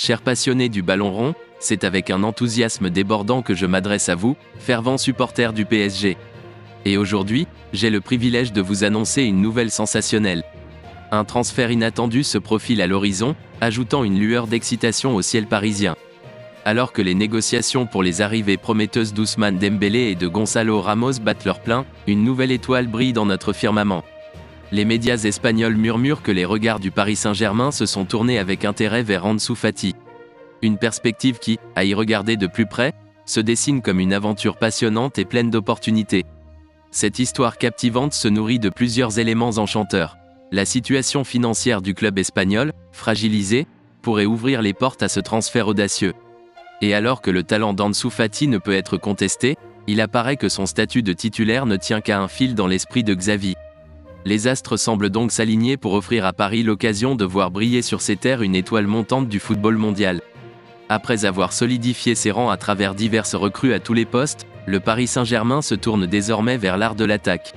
Chers passionnés du ballon rond, c'est avec un enthousiasme débordant que je m'adresse à vous, fervents supporters du PSG. Et aujourd'hui, j'ai le privilège de vous annoncer une nouvelle sensationnelle. Un transfert inattendu se profile à l'horizon, ajoutant une lueur d'excitation au ciel parisien. Alors que les négociations pour les arrivées prometteuses d'Ousmane Dembélé et de Gonzalo Ramos battent leur plein, une nouvelle étoile brille dans notre firmament. Les médias espagnols murmurent que les regards du Paris Saint-Germain se sont tournés avec intérêt vers Ansu Fati. Une perspective qui, à y regarder de plus près, se dessine comme une aventure passionnante et pleine d'opportunités. Cette histoire captivante se nourrit de plusieurs éléments enchanteurs. La situation financière du club espagnol, fragilisée, pourrait ouvrir les portes à ce transfert audacieux. Et alors que le talent d'Ansu Fati ne peut être contesté, il apparaît que son statut de titulaire ne tient qu'à un fil dans l'esprit de Xavi. Les astres semblent donc s'aligner pour offrir à Paris l'occasion de voir briller sur ses terres une étoile montante du football mondial. Après avoir solidifié ses rangs à travers diverses recrues à tous les postes, le Paris Saint-Germain se tourne désormais vers l'art de l'attaque.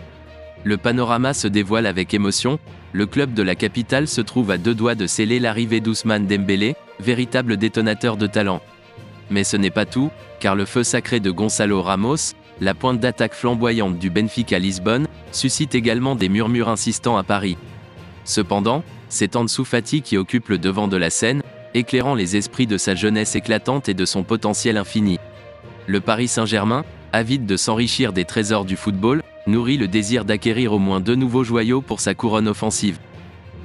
Le panorama se dévoile avec émotion, le club de la capitale se trouve à deux doigts de sceller l'arrivée d'Ousmane Dembélé, véritable détonateur de talent. Mais ce n'est pas tout, car le feu sacré de Gonzalo Ramos, la pointe d'attaque flamboyante du Benfica Lisbonne, suscite également des murmures insistants à Paris. Cependant, c'est Ansu Fati qui occupe le devant de la scène, éclairant les esprits de sa jeunesse éclatante et de son potentiel infini. Le Paris Saint-Germain, avide de s'enrichir des trésors du football, nourrit le désir d'acquérir au moins deux nouveaux joyaux pour sa couronne offensive.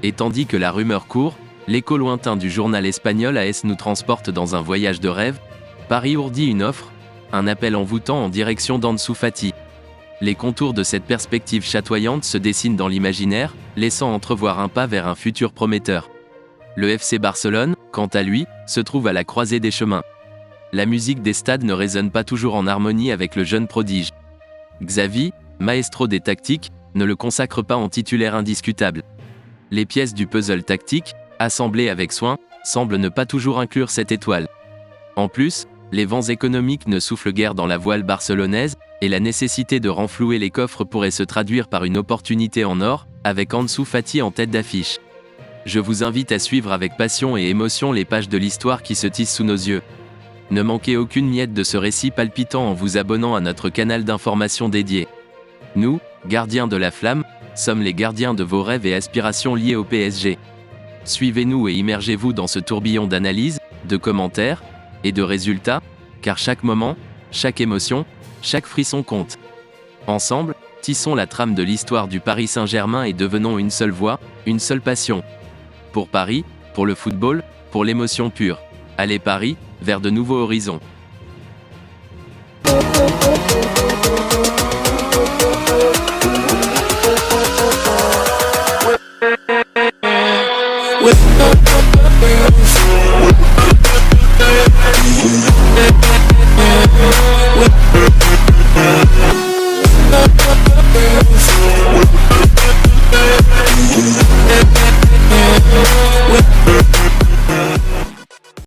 Et tandis que la rumeur court, l'écho lointain du journal espagnol AS nous transporte dans un voyage de rêve, Paris ourdit une offre, un appel envoûtant en direction d'Ansu Fati. Les contours de cette perspective chatoyante se dessinent dans l'imaginaire, laissant entrevoir un pas vers un futur prometteur. Le FC Barcelone, quant à lui, se trouve à la croisée des chemins. La musique des stades ne résonne pas toujours en harmonie avec le jeune prodige. Xavi, maestro des tactiques, ne le consacre pas en titulaire indiscutable. Les pièces du puzzle tactique, assemblées avec soin, semblent ne pas toujours inclure cette étoile. En plus, les vents économiques ne soufflent guère dans la voile barcelonaise, et la nécessité de renflouer les coffres pourrait se traduire par une opportunité en or, avec Ansu Fati en tête d'affiche. Je vous invite à suivre avec passion et émotion les pages de l'histoire qui se tissent sous nos yeux. Ne manquez aucune miette de ce récit palpitant en vous abonnant à notre canal d'information dédié. Nous, gardiens de la flamme, sommes les gardiens de vos rêves et aspirations liés au PSG. Suivez-nous et immergez-vous dans ce tourbillon d'analyses, de commentaires et de résultats, car chaque moment, chaque émotion, chaque frisson compte. Ensemble, tissons la trame de l'histoire du Paris Saint-Germain et devenons une seule voix, une seule passion. Pour Paris, pour le football, pour l'émotion pure. Allez Paris, vers de nouveaux horizons.